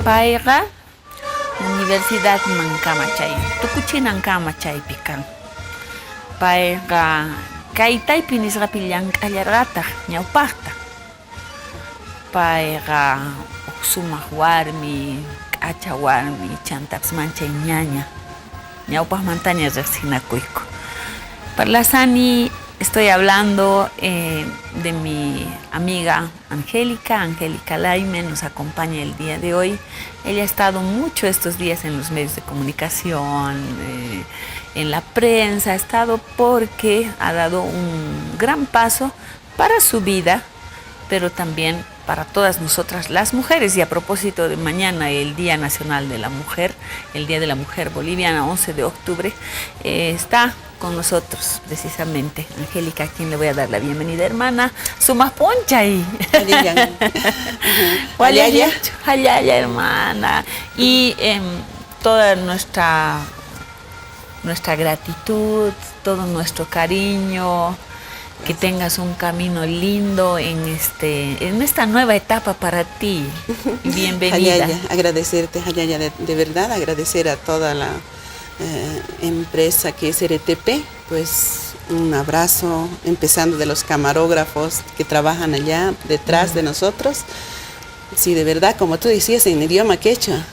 Payqa Universidad Mankamachay, Tukuchinankamachay pikan. Payqa kaytaypi nisqapi llank'allarqataq ñawpaqta. Payqa sumaq warmi, k'acha warmi, chantapas manchay ñaña. Ñawpaqmantaña riqsinakuyku. Parlasani estoy hablando de mi amiga Angélica Laime, nos acompaña el día de hoy. Ella ha estado mucho estos días en los medios de comunicación, en la prensa, ha estado porque ha dado un gran paso para su vida, pero también para todas nosotras las mujeres. Y a propósito de mañana, el Día Nacional de la Mujer, el Día de la Mujer Boliviana, 11 de octubre, está con nosotros precisamente Angélica, a quien le voy a dar la bienvenida, hermana. Suma poncha ahí. Hayaya, hermana. Y toda nuestra gratitud, todo nuestro cariño. Que tengas un camino lindo en esta nueva etapa para ti. Bienvenida. Hayaya, agradecerte, Hayaya, de verdad, agradecer a toda la empresa que es RTP, pues un abrazo, empezando de los camarógrafos que trabajan allá detrás de nosotros. Sí, de verdad, como tú decías, en idioma quechua.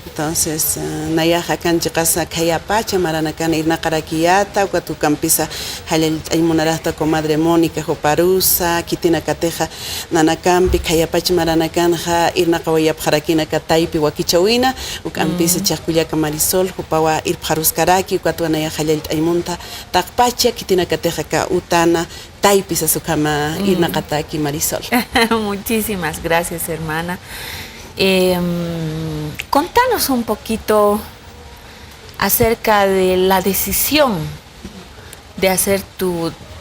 Entonces, nayaja canchicasa kayapacha, maranacana irnaqaraquiyata, ucatucampisa, halel aymunarasta comadre Mónica, Joparusa, Kitina Cateja, Nanacampi, kayapacha maranacanja, irnaqawayapjarakina kataipi, Wakichawina, ucampisa chascuyaca Marisol, Jopawa irpjaruscaraki, ucatuanaya halel aymunta, Tacpacha, Kitina Cateja ka utana, Taipisa sukama irnaqataki Marisol. Muchísimas gracias, hermana. Contanos un poquito acerca de la decisión de hacer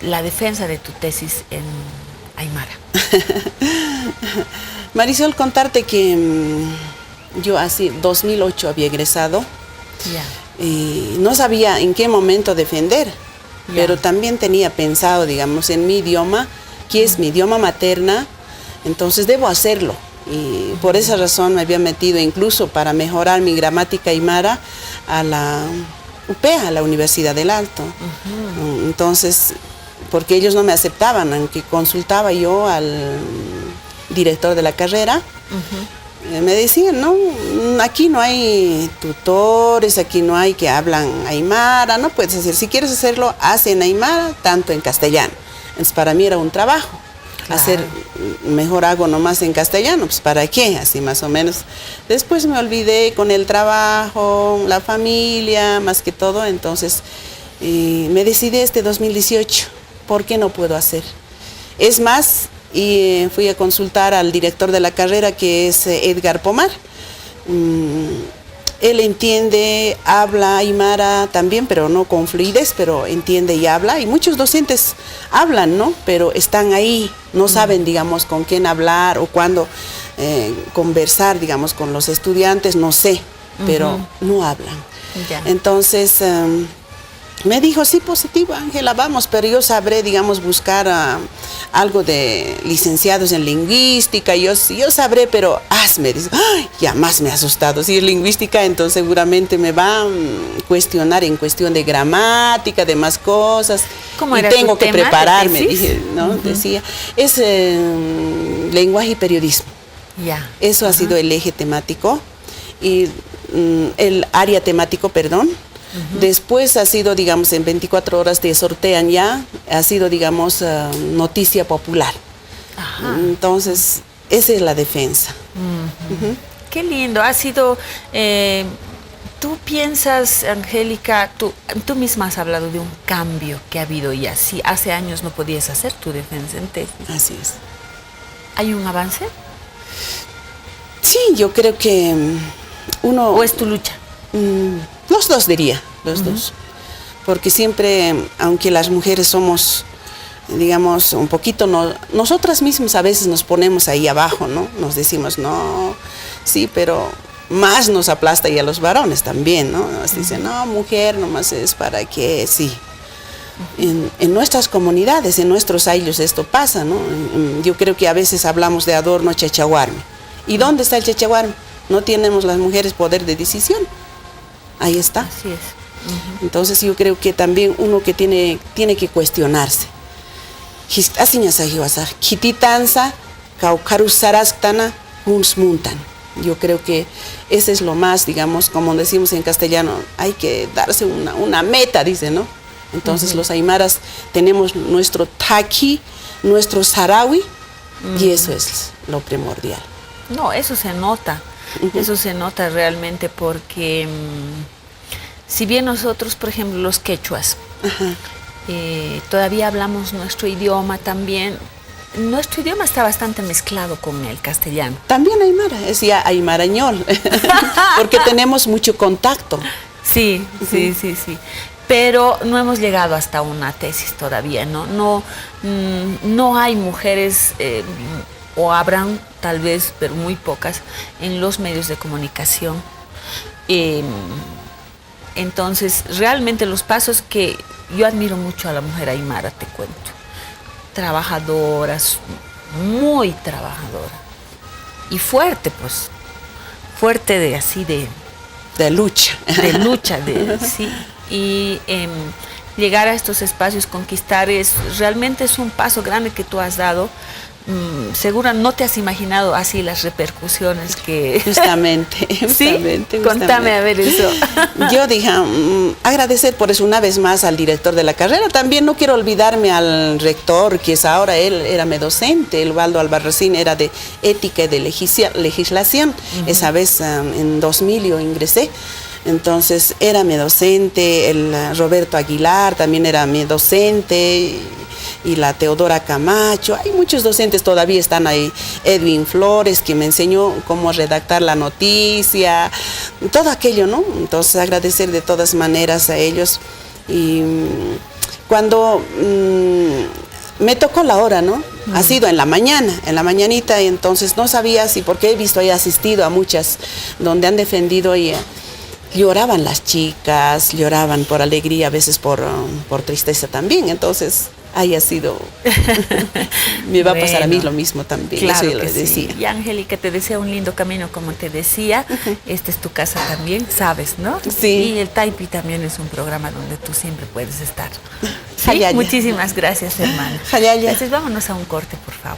la defensa de tu tesis en Aymara. Marisol, contarte que yo así 2008 había egresado. Y no sabía en qué momento defender, pero también tenía pensado, digamos, en mi idioma, que es mi idioma materna, entonces debo hacerlo. Y por esa razón me había metido incluso para mejorar mi gramática aymara a la UPEA, a la Universidad del Alto. Entonces, porque ellos no me aceptaban, aunque consultaba yo al director de la carrera, me decían, no, aquí no hay tutores, aquí no hay que hablan aymara, no puedes hacer, si quieres hacerlo, haz en aymara, tanto en castellano. Entonces para mí era un trabajo. Hacer, mejor hago nomás en castellano, pues ¿para qué? Así más o menos. Después me olvidé con el trabajo, la familia, más que todo, entonces me decidí 2018, ¿por qué no puedo hacer? Es más, fui a consultar al director de la carrera, que es Edgar Pomar. Él entiende, habla aymara también, pero no con fluidez, pero entiende y habla. Y muchos docentes hablan, ¿no? Pero están ahí, no saben, digamos, con quién hablar o cuándo conversar, digamos, con los estudiantes, no sé, pero no hablan. Entonces, me dijo, sí, positivo, Ángela, vamos, pero yo sabré, digamos, buscar algo de licenciados en lingüística, yo sabré, pero hazme, dice, ¡ay! Ya más me ha asustado. Si es lingüística, entonces seguramente me va a cuestionar en cuestión de gramática, de más cosas. ¿Cómo y era tengo tu que tema, prepararme, dije, ¿no? Decía, es lenguaje y periodismo. Eso ha sido el eje temático y el área temático, perdón. Después ha sido, digamos, en 24 horas te sortean ya, ha sido, digamos, noticia popular. Entonces, esa es la defensa. Qué lindo, ha sido, tú piensas, Angélica, tú misma has hablado de un cambio que ha habido ya, si hace años no podías hacer tu defensa en tesis. Así es. ¿Hay un avance? Sí, yo creo que uno... ¿O es tu lucha? Los dos diría, los dos. Porque siempre, aunque las mujeres somos, digamos, un poquito, nosotras mismas a veces nos ponemos ahí abajo, ¿no? Nos decimos, no, sí, pero más nos aplasta y a los varones también, ¿no? Nos dicen, no, mujer, nomás es para que, sí. En nuestras comunidades, en nuestros ayllos esto pasa, ¿no? Yo creo que a veces hablamos de adorno chachahuarme. ¿Y dónde está el chachahuarme? no tenemos las mujeres poder de decisión. Ahí está. Así es. Entonces yo creo que también uno que tiene que cuestionarse. Kititanza, kaukarusaraktana, unsmuntan. Yo creo que ese es lo más, digamos, como decimos en castellano, hay que darse una meta, dice, ¿no? Entonces los aymaras tenemos nuestro taqui, nuestro sarawi, y eso es lo primordial. No, eso se nota. Eso se nota realmente porque si bien nosotros, por ejemplo, los quechuas, todavía hablamos nuestro idioma también, nuestro idioma está bastante mezclado con el castellano. También aymara, es ya aymarañol, porque tenemos mucho contacto. Sí, sí, sí, sí. Pero no hemos llegado hasta una tesis todavía, ¿no? No hay mujeres, o habrán tal vez, pero muy pocas, en los medios de comunicación. Entonces, realmente los pasos que yo admiro mucho a la mujer aymara, te cuento. Trabajadoras, muy trabajadora. Y fuerte, pues. Fuerte de así de lucha. De lucha, sí. Y llegar a estos espacios, conquistar, realmente es un paso grande que tú has dado. Seguro no te has imaginado así las repercusiones que... Justamente. ¿Sí? Contame a ver eso. Yo dije, agradecer por eso una vez más al director de la carrera. También no quiero olvidarme al rector, que es ahora, él era mi docente, el Waldo Albarracín, era de ética y de legislación. Esa vez en 2000 yo ingresé. Entonces era mi docente, el Roberto Aguilar también era mi docente, y la Teodora Camacho. Hay muchos docentes todavía, están ahí. Edwin Flores, que me enseñó cómo redactar la noticia, todo aquello, ¿no? Entonces agradecer de todas maneras a ellos. Y cuando me tocó la hora, ¿no? Ha sido en la mañanita, y entonces no sabía si, porque he visto y asistido a muchas donde han defendido y lloraban las chicas, lloraban por alegría, a veces por tristeza también. Entonces ahí ha sido, me va a pasar a mí lo mismo también. Claro, eso yo les Sí. decía. Y Angélica, te deseo un lindo camino, como te decía. Esta es tu casa también, sabes, ¿no? Sí. Y el Taipi también es un programa donde tú siempre puedes estar. ¿Sí? Hayaya. Muchísimas gracias, hermana. Hayaya. Entonces vámonos a un corte, por favor.